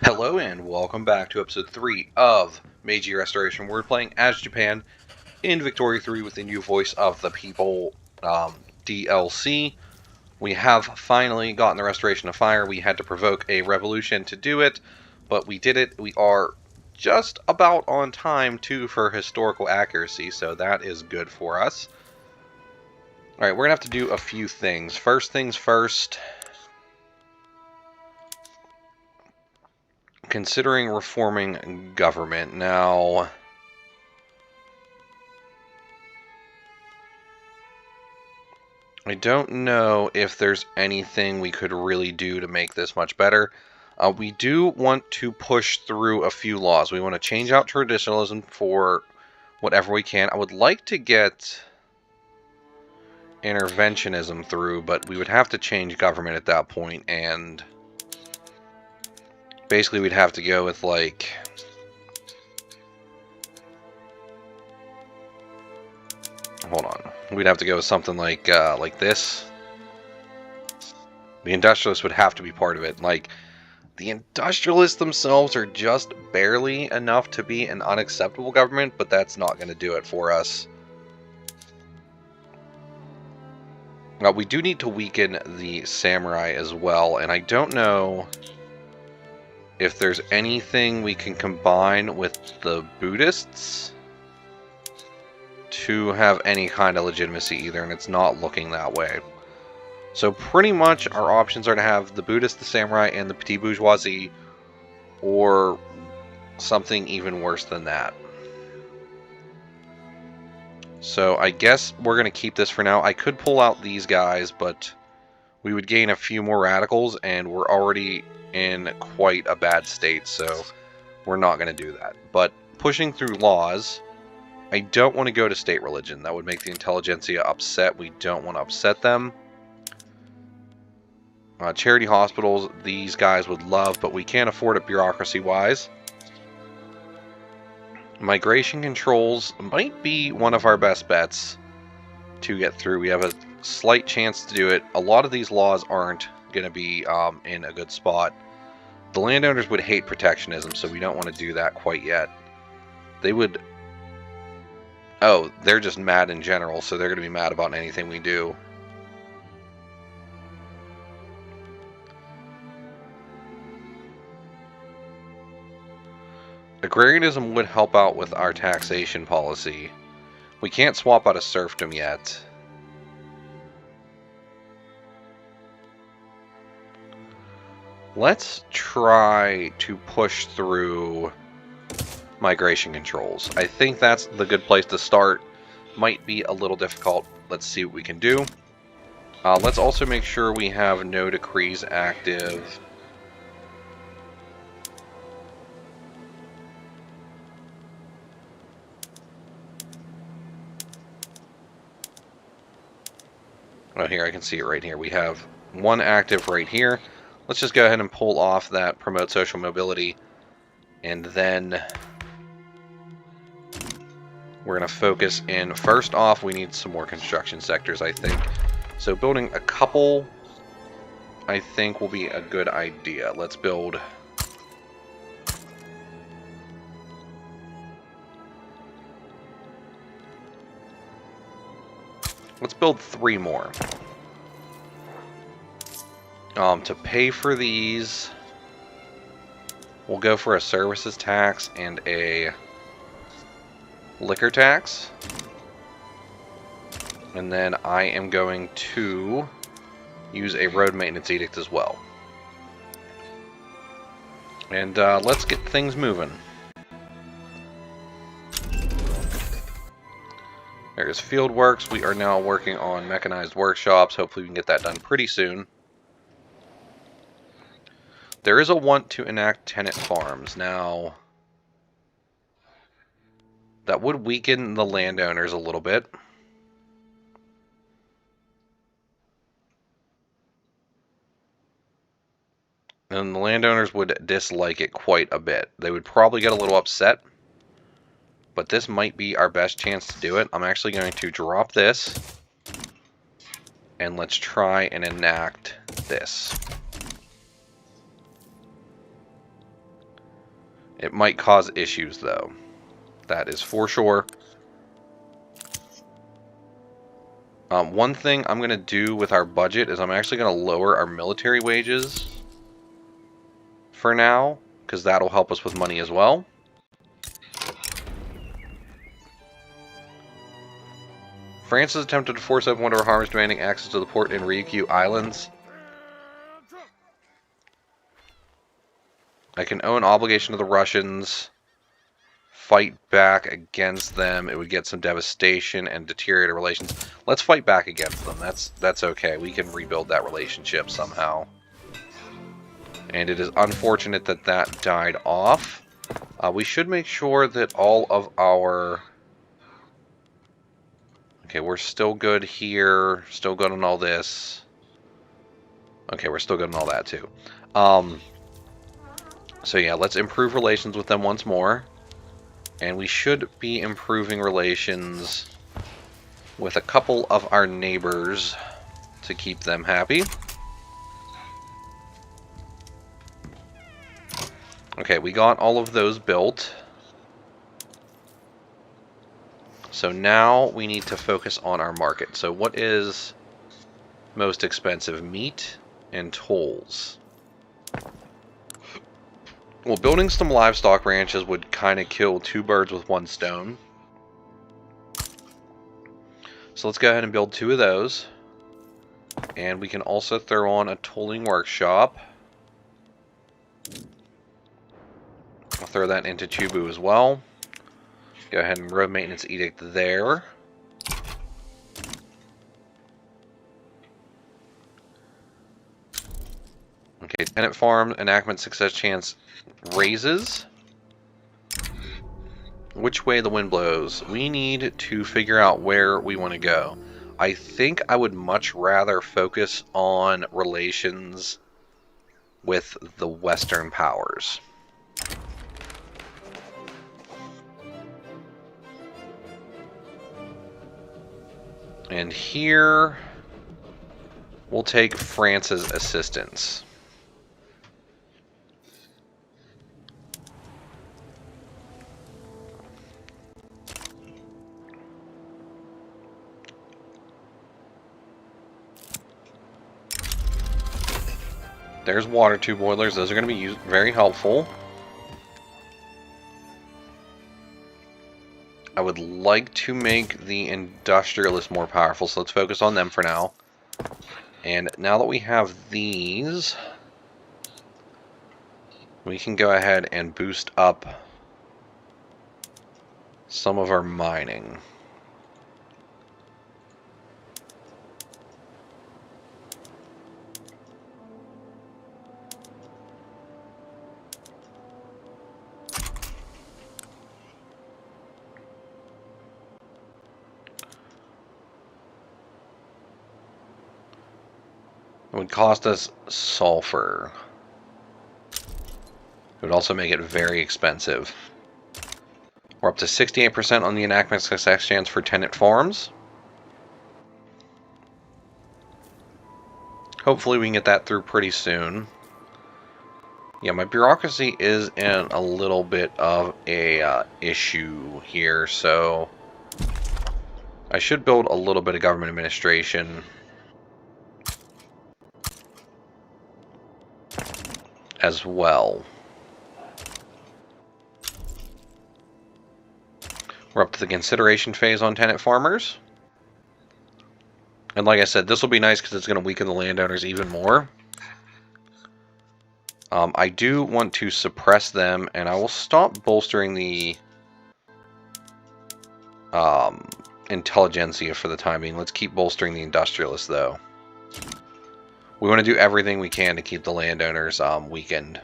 Hello and welcome back to episode 3 of Meiji Restoration. We're playing as Japan in Victoria 3 with the new Voice of the People DLC. We have finally gotten the Restoration of Fire. We had to provoke a revolution to do it, but we did it. We are just about on time too for historical accuracy, so that is good for us. Alright, we're going to have to do a few things. First things first, considering reforming government. Now, I don't know if there's anything we could really do to make this much better. We do want to push through a few laws. We want to change out traditionalism for whatever we can. I would like to get interventionism through, but we would have to change government at that point, and basically we'd have to go with, like, hold on. We'd have to go with something like this. The industrialists would have to be part of it. Like, the industrialists themselves are just barely enough to be an unacceptable government, but that's not going to do it for us. Now, we do need to weaken the samurai as well, and I don't know if there's anything we can combine with the Buddhists to have any kind of legitimacy either, and it's not looking that way. So pretty much our options are to have the Buddhists, the samurai, and the petit bourgeoisie, or something even worse than that. So I guess we're going to keep this for now. I could pull out these guys, but we would gain a few more radicals, and we're already in quite a bad state, so we're not going to do that. But pushing through laws, I don't want to go to state religion. That would make the intelligentsia upset. We don't want to upset them. Charity hospitals, these guys would love, but we can't afford it bureaucracy-wise. Migration controls might be one of our best bets to get through. We have a slight chance to do it. A lot of these laws aren't going to be in a good spot. The landowners would hate protectionism, so we don't want to do that quite yet. They would... Oh, they're just mad in general, so they're going to be mad about anything we do. Agrarianism would help out with our taxation policy. We can't swap out of serfdom yet. Let's try to push through migration controls. I think that's the good place to start. Might be a little difficult. Let's see what we can do. Let's also make sure we have no decrees active. Oh, here, I can see it right here. We have one active right here. Let's just go ahead and pull off that promote social mobility. And then we're going to focus in. First off, we need some more construction sectors, I think. So building a couple, I think, will be a good idea. Let's build... Let's build 3 more. To pay for these, we'll go for a services tax and a liquor tax. And then I am going to use a road maintenance edict as well. And let's get things moving. There's field works. We are now working on mechanized workshops. Hopefully we can get that done pretty soon. There is a want to enact tenant farms. Now, that would weaken the landowners a little bit. And the landowners would dislike it quite a bit. They would probably get a little upset. But this might be our best chance to do it. I'm actually going to drop this. And let's try and enact this. It might cause issues, though. That is for sure. One thing I'm going to do with our budget is I'm actually going to lower our military wages for now, because that'll help us with money as well. France has attempted to force open one of our harbors, demanding access to the port in Ryukyu Islands. I can owe an obligation to the Russians. Fight back against them. It would get some devastation and deteriorate our relations. Let's fight back against them. That's okay. We can rebuild that relationship somehow. And it is unfortunate that that died off. We should make sure that all of our... Okay, we're still good here. Still good on all this. Okay, we're still good on all that too. So yeah, let's improve relations with them once more. And we should be improving relations with a couple of our neighbors to keep them happy. Okay, we got all of those built. So now we need to focus on our market. So what is most expensive? Meat and tolls. Well, building some livestock ranches would kind of kill two birds with one stone. So let's go ahead and build two of those. And we can also throw on a tolling workshop. I'll throw that into Chubu as well. Go ahead and road maintenance edict there. Okay, tenant farm enactment success chance raises. Which way the wind blows? We need to figure out where we want to go. I think I would much rather focus on relations with the Western powers. And here, we'll take France's assistance. There's water tube boilers. Those are going to be very helpful. I would like to make the industrialists more powerful, so let's focus on them for now. And now that we have these, we can go ahead and boost up some of our mining. It would cost us sulfur. It would also make it very expensive. We're up to 68% on the enactment success chance for tenant farms. Hopefully we can get that through pretty soon. Yeah, my bureaucracy is in a little bit of a issue here, so I should build a little bit of government administration as well. We're up to the consideration phase on tenant farmers. And like I said, this will be nice because it's going to weaken the landowners even more. I do want to suppress them, and I will stop bolstering the intelligentsia for the time being. Let's keep bolstering the industrialists, though. We want to do everything we can to keep the landowners weakened.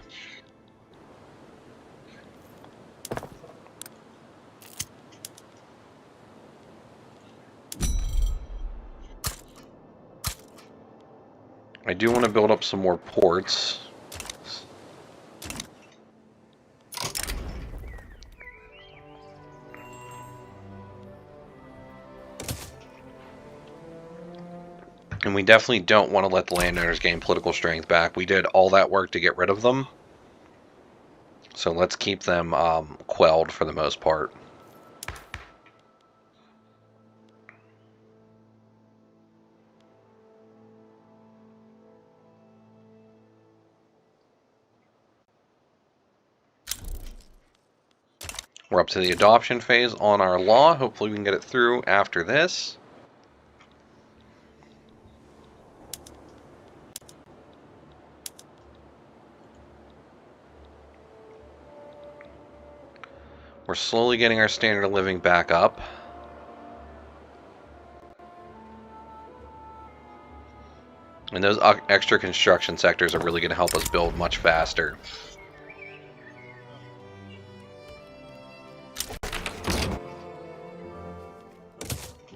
I do want to build up some more ports. And we definitely don't want to let the landowners gain political strength back. We did all that work to get rid of them. So let's keep them quelled for the most part. We're up to the adoption phase on our law. Hopefully we can get it through after this. We're slowly getting our standard of living back up. And those extra construction sectors are really going to help us build much faster.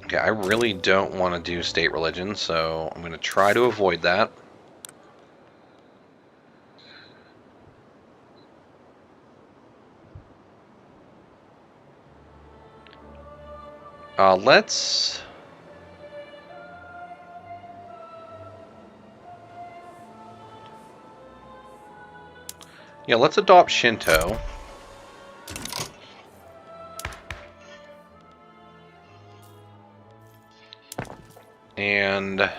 Okay, I really don't want to do state religion, so I'm going to try to avoid that. Let's... Yeah, let's adopt Shinto. And... let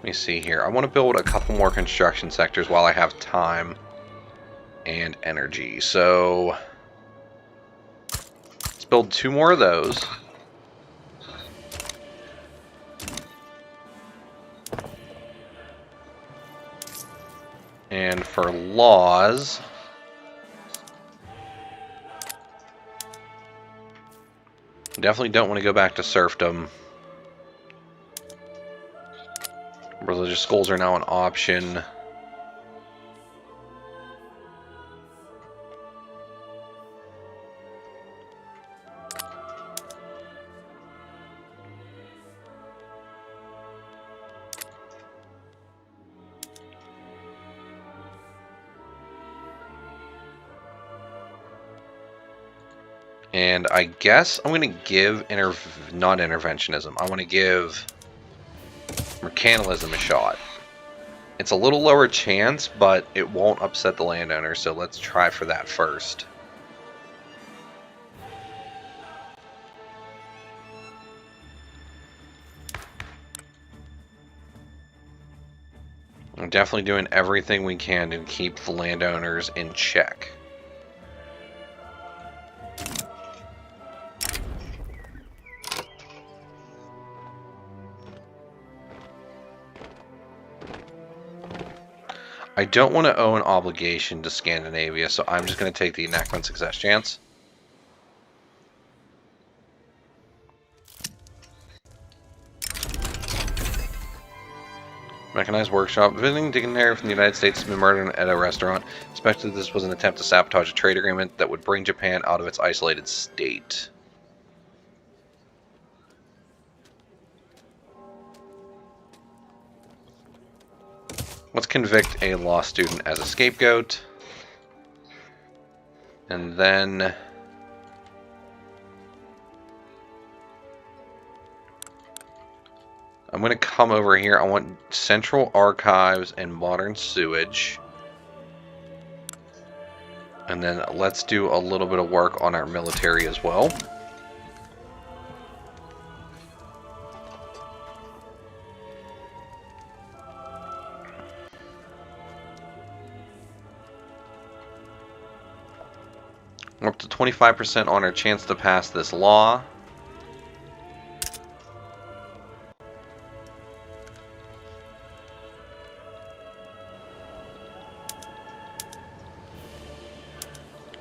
me see here. I want to build a couple more construction sectors while I have time and energy. So... let's build 2 more of those. And for laws, definitely don't want to go back to serfdom. Religious schools are now an option. And I guess I'm going to give not interventionism. I want to give mercantilism a shot. It's a little lower chance, but it won't upset the landowner, so let's try for that first. We're definitely doing everything we can to keep the landowners in check. I don't want to owe an obligation to Scandinavia, so I'm just going to take the enactment success chance. Mechanized workshop. Visiting dignitary from the United States has been murdered at a restaurant. Suspected this was an attempt to sabotage a trade agreement that would bring Japan out of its isolated state. Let's convict a law student as a scapegoat. And then... I'm going to come over here. I want central archives and modern sewage. And then let's do a little bit of work on our military as well. We're up to 25% on our chance to pass this law.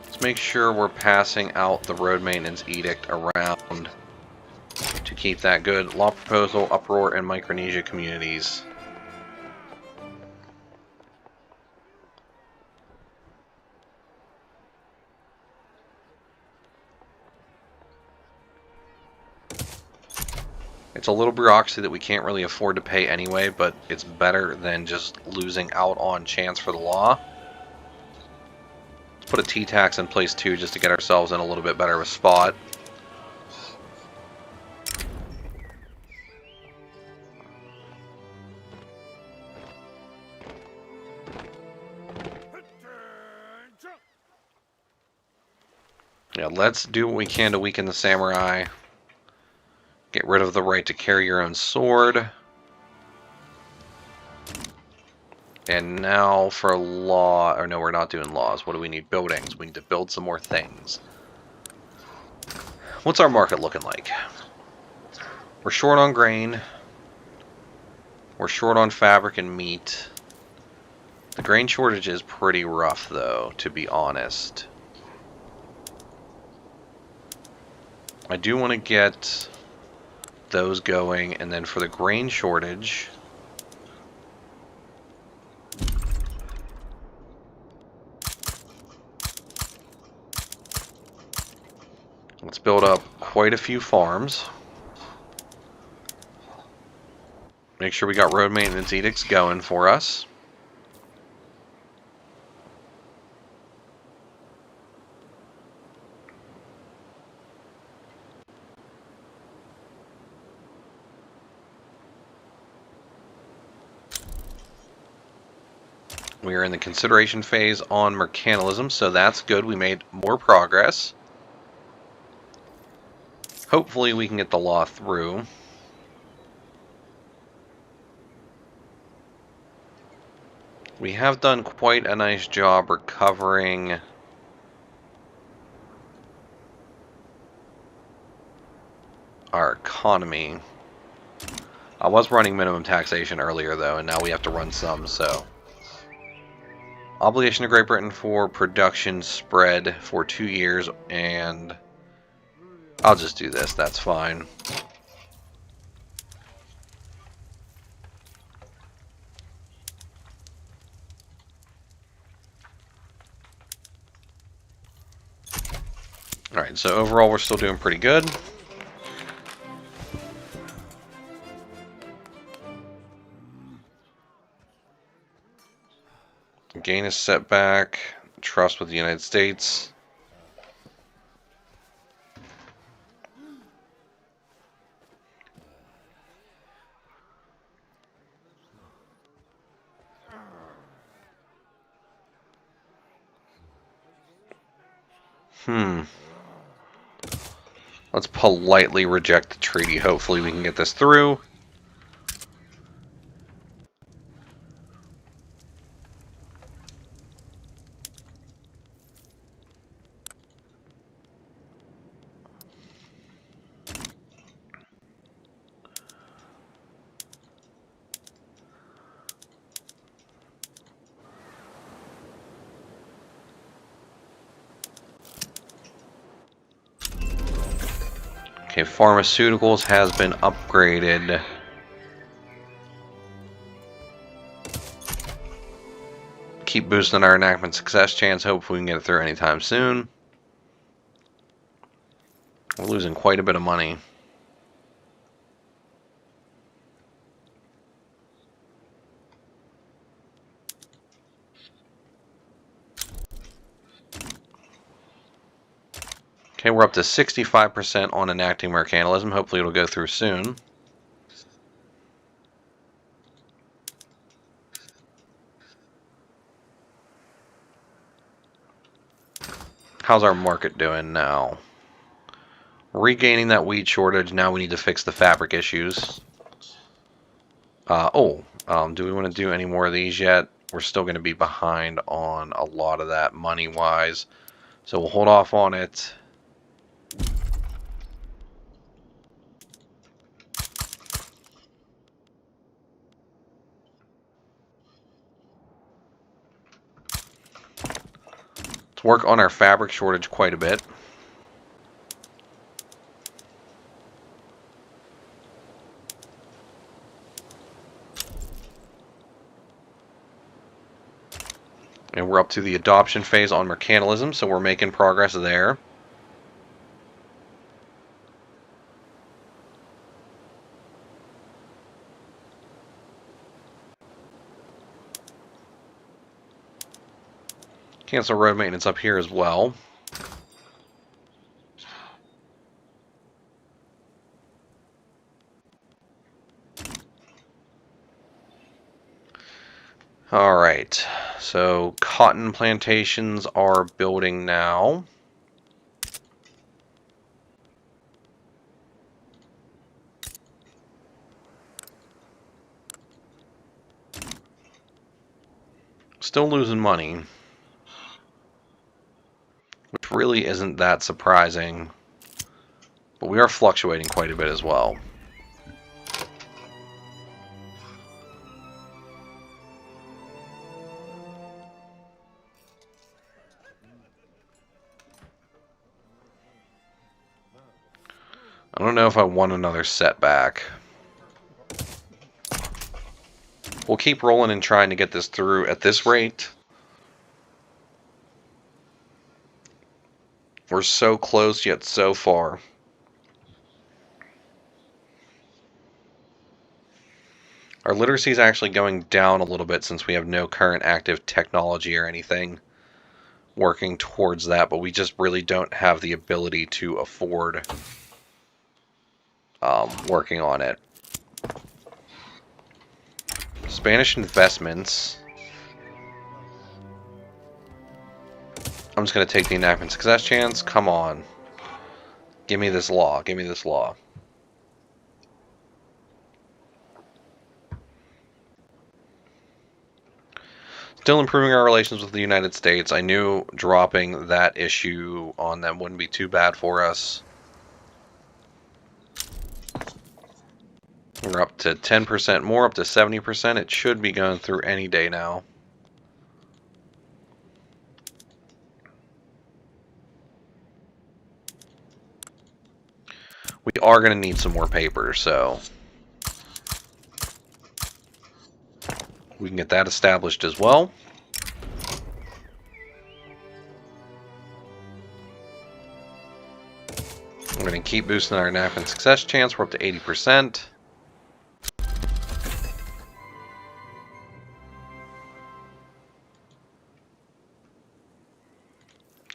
Let's make sure we're passing out the road maintenance edict around to keep that good. Law proposal, uproar, and Micronesia communities. It's a little bureaucracy that we can't really afford to pay anyway, but it's better than just losing out on chance for the law. Let's put a T-tax in place too, just to get ourselves in a little bit better of a spot. Yeah, let's do what we can to weaken the samurai. Get rid of the right to carry your own sword. And now for law, or no, we're not doing laws. What do we need? Buildings. We need to build some more things. What's our market looking like? We're short on grain. We're short on fabric and meat. The grain shortage is pretty rough, though, to be honest. I do want to get those going, and then for the grain shortage, let's build up quite a few farms. Make sure we got road maintenance edicts going for us. We are in the consideration phase on mercantilism, so that's good. We made more progress. Hopefully we can get the law through. We have done quite a nice job recovering our economy. I was running minimum taxation earlier, though, and now we have to run some, so... Obligation to Great Britain for production spread for 2 years, and I'll just do this, that's fine. Alright, so overall we're still doing pretty good. Gain a setback, trust with the United States. Let's politely reject the treaty. Hopefully we can get this through. Okay, pharmaceuticals has been upgraded. Keep boosting our enactment success chance. Hopefully we can get it through anytime soon. We're losing quite a bit of money. Okay, we're up to 65% on enacting mercantilism. Hopefully it'll go through soon. How's our market doing now? Regaining that wheat shortage. Now we need to fix the fabric issues. Do we want to do any more of these yet? We're still going to be behind on a lot of that money-wise. So we'll hold off on it. Let's work on our fabric shortage quite a bit. And we're up to the adoption phase on mercantilism, so we're making progress there. Cancel road maintenance up here as well. Alright, so cotton plantations are building now. Still losing money, which really isn't that surprising. But we are fluctuating quite a bit as well. I don't know if I want another setback. We'll keep rolling and trying to get this through at this rate. We're so close yet so far. Our literacy is actually going down a little bit since we have no current active technology or anything working towards that, but we just really don't have the ability to afford working on it. Spanish investments. I'm just going to take the enactment success chance. Come on. Give me this law. Give me this law. Still improving our relations with the United States. I knew dropping that issue on them wouldn't be too bad for us. We're up to 10% more, up to 70%. It should be going through any day now. We are going to need some more paper, so we can get that established as well. We're going to keep boosting our enactment success chance. We're up to 80%.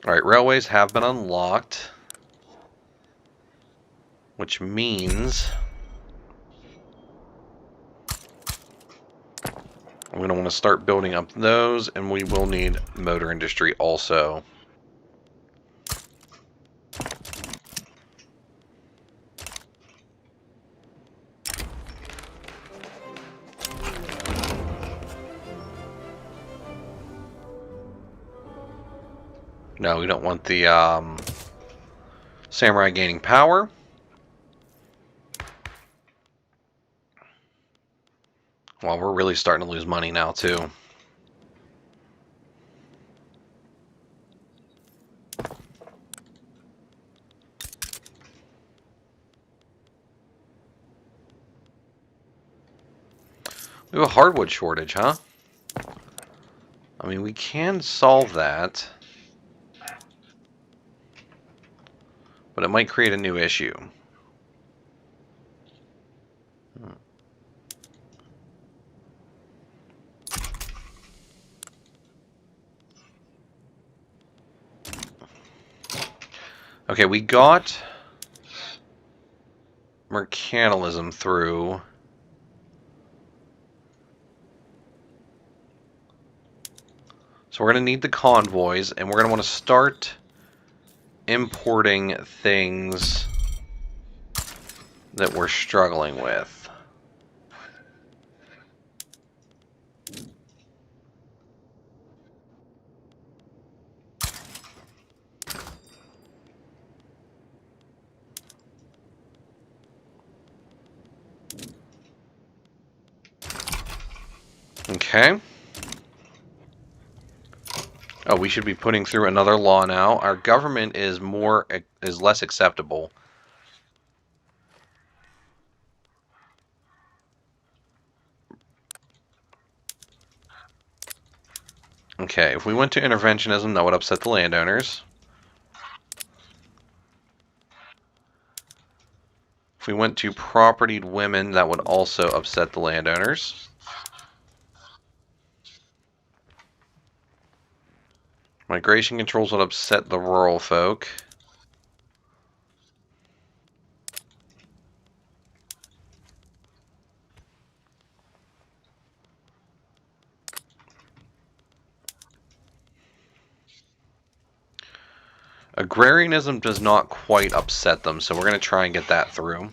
Alright, railways have been unlocked, which means I'm going to want to start building up those, and we will need motor industry also. No, we don't want the samurai gaining power. Well, we're really starting to lose money now, too. We have a hardwood shortage, huh? I mean, we can solve that, but it might create a new issue. Okay, we got mercantilism through. So we're going to need the convoys, and we're going to want to start importing things that we're struggling with. Okay. Oh, we should be putting through another law now. Our government is less acceptable. Okay, if we went to interventionism, that would upset the landowners. If we went to propertied women, that would also upset the landowners. Migration controls would upset the rural folk. Agrarianism does not quite upset them, so we're going to try and get that through.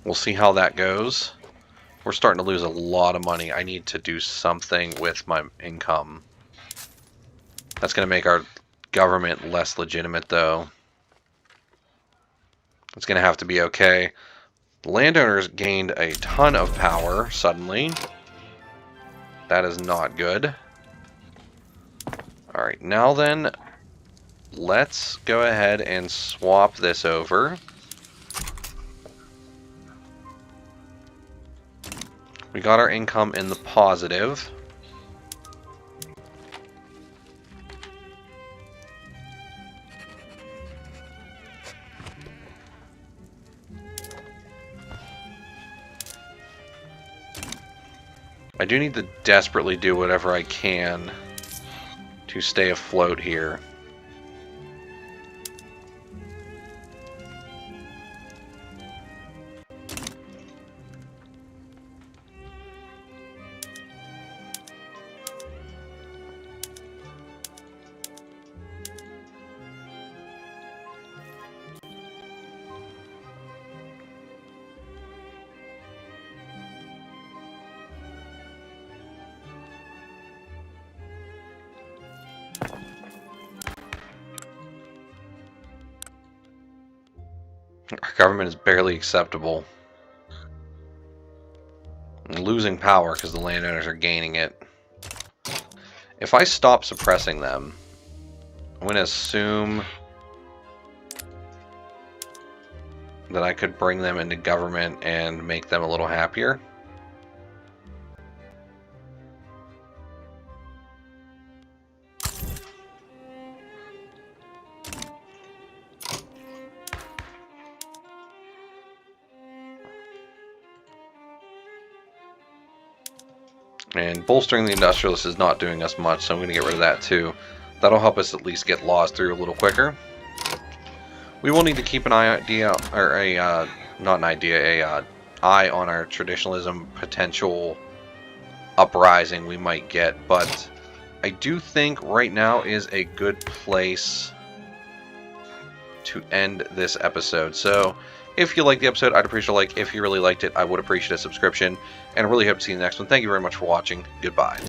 We'll see how that goes. We're starting to lose a lot of money. I need to do something with my income. That's going to make our government less legitimate, though. It's going to have to be okay. The landowners gained a ton of power suddenly. That is not good. Alright, now then, let's go ahead and swap this over. We got our income in the positive. I do need to desperately do whatever I can to stay afloat here. Our government is barely acceptable. I'm losing power because the landowners are gaining it. If I stop suppressing them, I'm going to assume that I could bring them into government and make them a little happier. And bolstering the industrialists is not doing us much, so I'm going to get rid of that too. That'll help us at least get laws through a little quicker. We will need to keep an eye on our traditionalism potential uprising we might get, but I do think right now is a good place to end this episode. So if you liked the episode, I'd appreciate a like. If you really liked it, I would appreciate a subscription, and I really hope to see you in the next one. Thank you very much for watching. Goodbye.